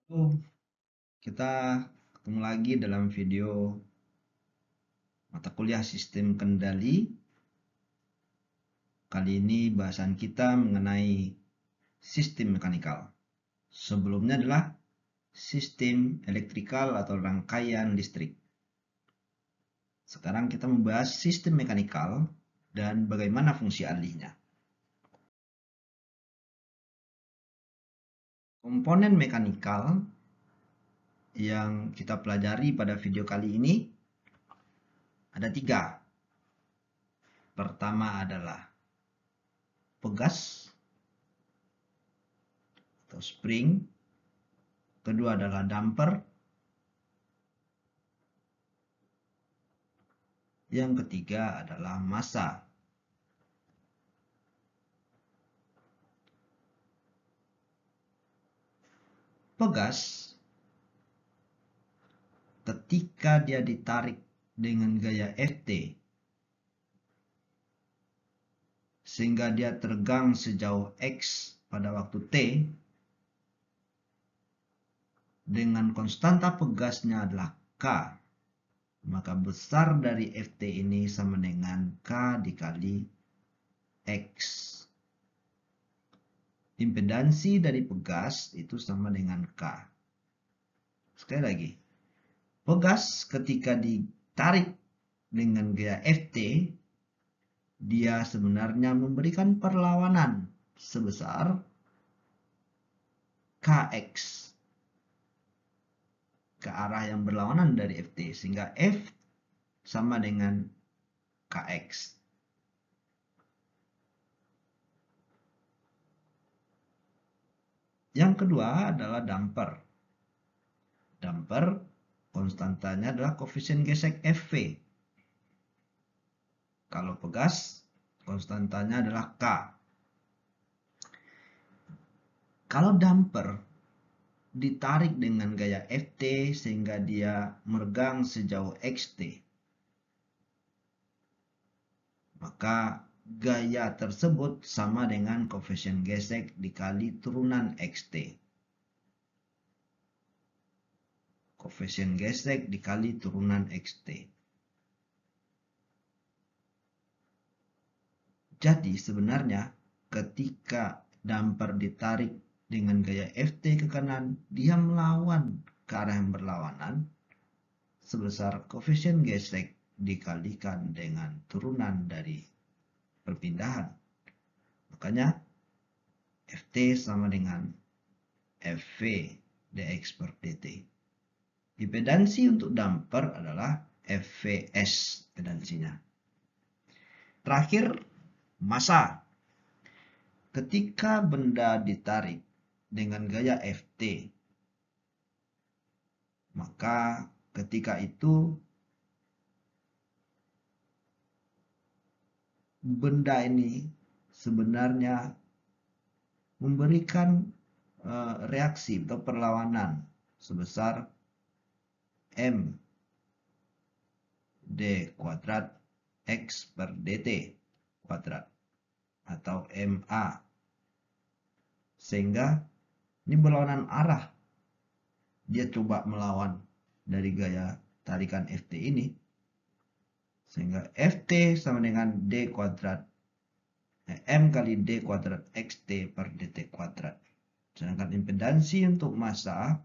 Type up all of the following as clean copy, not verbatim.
Oh, kita ketemu lagi dalam video mata kuliah sistem kendali. Kali ini bahasan kita mengenai sistem mekanikal. Sebelumnya adalah sistem elektrikal atau rangkaian listrik. Sekarang kita membahas sistem mekanikal dan bagaimana fungsi alihnya. Komponen mekanikal yang kita pelajari pada video kali ini ada 3. Pertama adalah pegas atau spring. Kedua adalah damper. Yang ketiga adalah massa. Pegas ketika dia ditarik dengan gaya Ft sehingga dia tegang sejauh X pada waktu T, dengan konstanta pegasnya adalah K, maka besar dari Ft ini sama dengan K dikali X. Impedansi dari pegas itu sama dengan K. Sekali lagi, pegas ketika ditarik dengan gaya Ft, dia sebenarnya memberikan perlawanan sebesar Kx ke arah yang berlawanan dari Ft, sehingga F sama dengan Kx. Yang kedua adalah damper. Damper konstantanya adalah koefisien gesek Fv. Kalau pegas konstantanya adalah K. Kalau damper ditarik dengan gaya Ft sehingga dia meregang sejauh Xt, maka gaya tersebut sama dengan koefisien gesek dikali turunan Xt. Koefisien gesek dikali turunan Xt. Jadi sebenarnya ketika damper ditarik dengan gaya Ft ke kanan, dia melawan ke arah yang berlawanan sebesar koefisien gesek dikalikan dengan turunan dari perpindahan. Makanya Ft sama dengan Fv dx per dt. Impedansi untuk damper adalah Fvs impedansinya. Terakhir, massa. Ketika benda ditarik dengan gaya Ft, maka ketika itu benda ini sebenarnya memberikan reaksi atau perlawanan sebesar m d kuadrat x per dt kuadrat atau ma, sehingga ini berlawanan arah. Dia coba melawan dari gaya tarikan Ft ini, sehingga Ft sama dengan d kuadrat m kali d kuadrat xt per dt kuadrat. Sedangkan impedansi untuk massa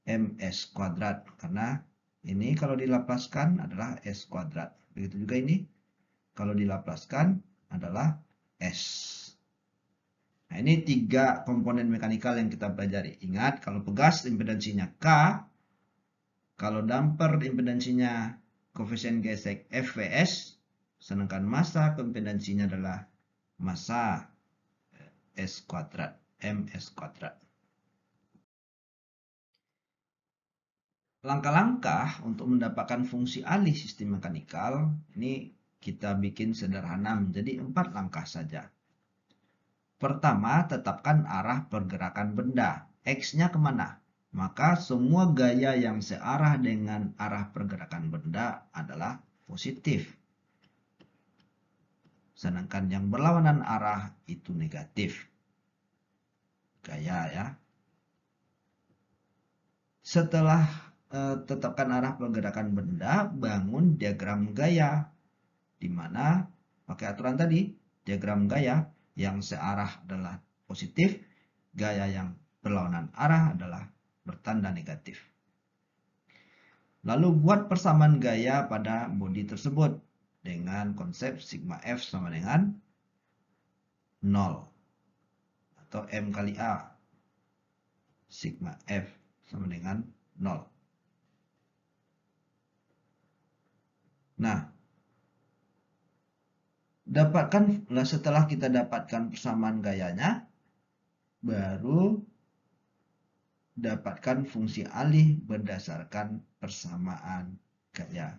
ms kuadrat, karena ini kalau dilapaskan adalah s kuadrat. Begitu juga ini kalau dilapaskan adalah s. Nah, ini 3 komponen mekanikal yang kita pelajari. Ingat, kalau pegas impedansinya K, kalau damper impedansinya koefisien gesek Fvs, sedangkan massa impedansinya adalah massa S kuadrat, ms kuadrat. Langkah-langkah untuk mendapatkan fungsi alih sistem mekanikal ini kita bikin sederhana menjadi 4 langkah saja. Pertama, tetapkan arah pergerakan benda. X-nya kemana? Maka semua gaya yang searah dengan arah pergerakan benda adalah positif. Sedangkan yang berlawanan arah itu negatif. Gaya ya. Setelah tetapkan arah pergerakan benda, bangun diagram gaya, di mana pakai aturan tadi, diagram gaya yang searah adalah positif, gaya yang berlawanan arah adalah bertanda negatif. Lalu buat persamaan gaya pada bodi tersebut dengan konsep sigma F sama dengan 0 atau M kali A. Sigma F sama dengan 0. Nah, setelah kita dapatkan persamaan gayanya, baru dapatkan fungsi alih berdasarkan persamaan gaya.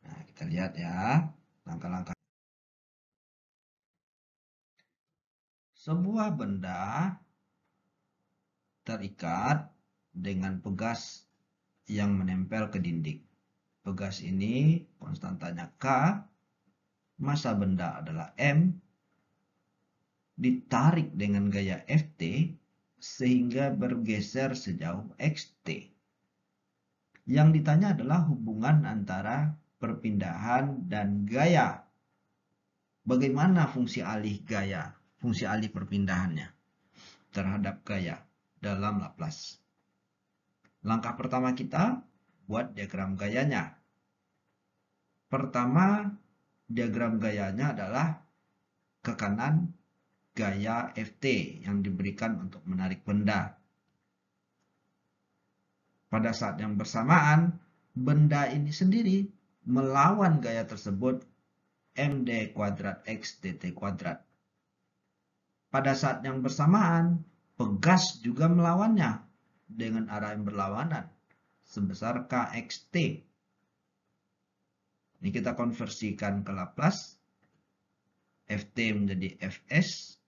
Nah, kita lihat ya langkah-langkah. Sebuah benda terikat dengan pegas yang menempel ke dinding. Pegas ini konstantanya K, massa benda adalah M, ditarik dengan gaya Ft sehingga bergeser sejauh xt. Yang ditanya adalah hubungan antara perpindahan dan gaya. Bagaimana fungsi alih gaya, fungsi alih perpindahannya terhadap gaya dalam Laplace. Langkah pertama kita buat diagram gayanya. Pertama, diagram gayanya adalah ke kanan gaya Ft yang diberikan untuk menarik benda. Pada saat yang bersamaan, benda ini sendiri melawan gaya tersebut md kuadrat x dt kuadrat. Pada saat yang bersamaan, pegas juga melawannya dengan arah yang berlawanan sebesar kxt. Ini kita konversikan ke Laplace. Ft menjadi fs,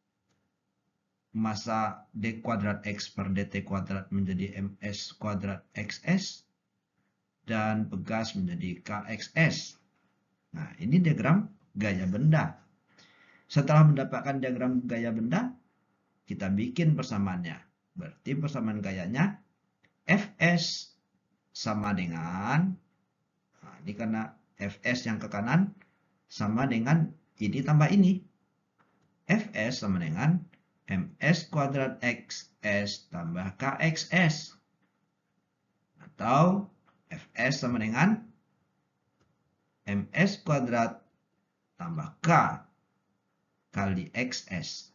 massa d kuadrat x per dt kuadrat menjadi ms kuadrat xs, dan pegas menjadi kxs. Nah, ini diagram gaya benda. Setelah mendapatkan diagram gaya benda, kita bikin persamaannya. Berarti persamaan gayanya fs sama dengan, nah ini karena fs yang ke kanan sama dengan ini tambah ini. Fs sama dengan ms kuadrat xs tambah kxs. Atau fs sama dengan ms kuadrat tambah k kali xs.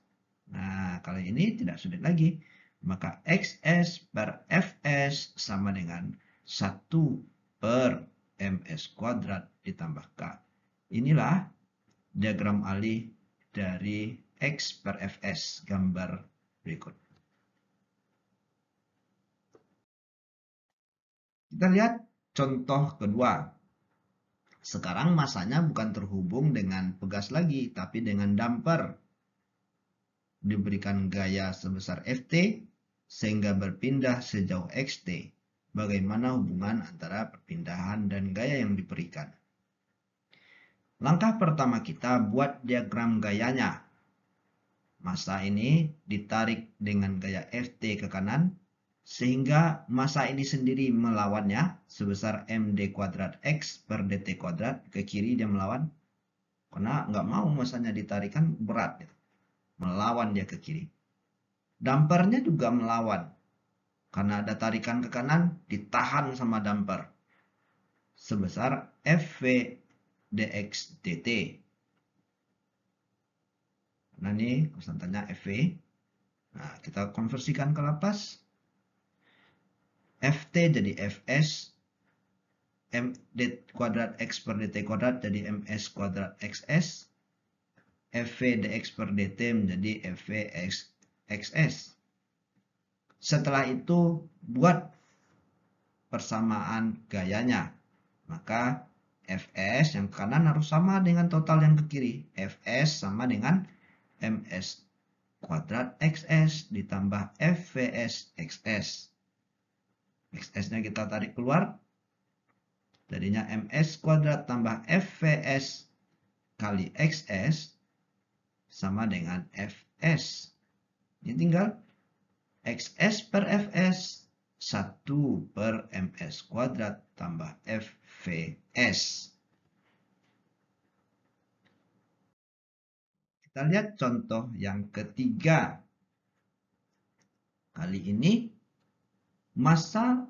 Nah, kali ini tidak sulit lagi. Maka xs per fs sama dengan 1 per ms kuadrat ditambah k. Inilah diagram alih dari x per fs, gambar berikut. Kita lihat contoh kedua. Sekarang massanya bukan terhubung dengan pegas lagi, tapi dengan damper. Diberikan gaya sebesar Ft, sehingga berpindah sejauh xt. Bagaimana hubungan antara perpindahan dan gaya yang diberikan? Langkah pertama kita buat diagram gayanya. Massa ini ditarik dengan gaya Ft ke kanan, sehingga massa ini sendiri melawannya sebesar md kuadrat x per dt kuadrat. Ke kiri dia melawan, karena nggak mau massanya ditarikan berat, melawan dia ke kiri. Dampernya juga melawan, karena ada tarikan ke kanan, ditahan sama damper sebesar Fv dx dt. Nah ini konstantanya Fv. Nah, kita konversikan ke Laplace. Ft jadi Fs, md kuadrat x per dt kuadrat jadi ms kuadrat xs, Fv dx per dt menjadi Fv xs. Setelah itu buat persamaan gayanya. Maka Fs yang ke kanan harus sama dengan total yang ke kiri. Fs sama dengan ms kuadrat xs ditambah Fvs xs. Xs-nya kita tarik keluar. Jadinya ms kuadrat tambah Fvs kali xs sama dengan Fs. Ini tinggal xs per Fs 1 per ms kuadrat tambah fvs. Kita lihat contoh yang ketiga. Kali ini massa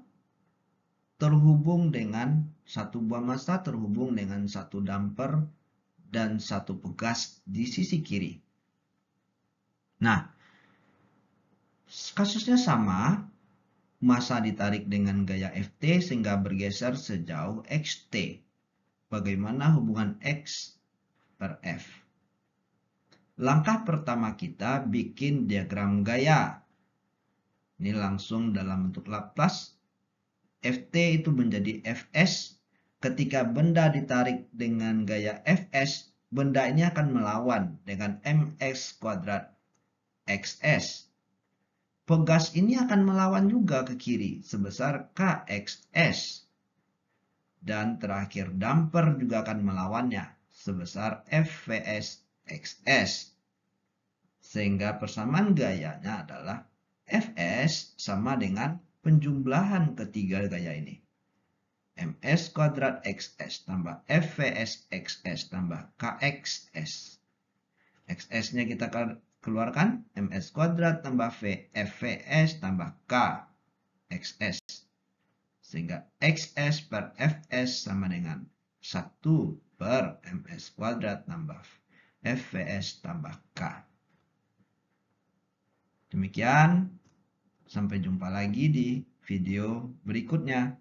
terhubung dengan satu buah massa terhubung dengan satu damper dan satu pegas di sisi kiri. Nah, kasusnya sama, massa ditarik dengan gaya Ft sehingga bergeser sejauh xt. Bagaimana hubungan X per F? Langkah pertama kita bikin diagram gaya. Ini langsung dalam bentuk Laplace. Ft itu menjadi Fs. Ketika benda ditarik dengan gaya Fs, benda ini akan melawan dengan mx kuadrat xs. Pegas ini akan melawan juga ke kiri sebesar kxs. Dan terakhir damper juga akan melawannya sebesar fvs xs. Sehingga persamaan gayanya adalah Fs sama dengan penjumlahan ketiga gaya ini. Ms kuadrat xs tambah fvs xs tambah kxs. Xs-nya kita keluarkan, ms kuadrat tambah fvs tambah k xs. Sehingga xs per fs sama dengan 1 per ms kuadrat tambah fvs tambah k. Demikian, sampai jumpa lagi di video berikutnya.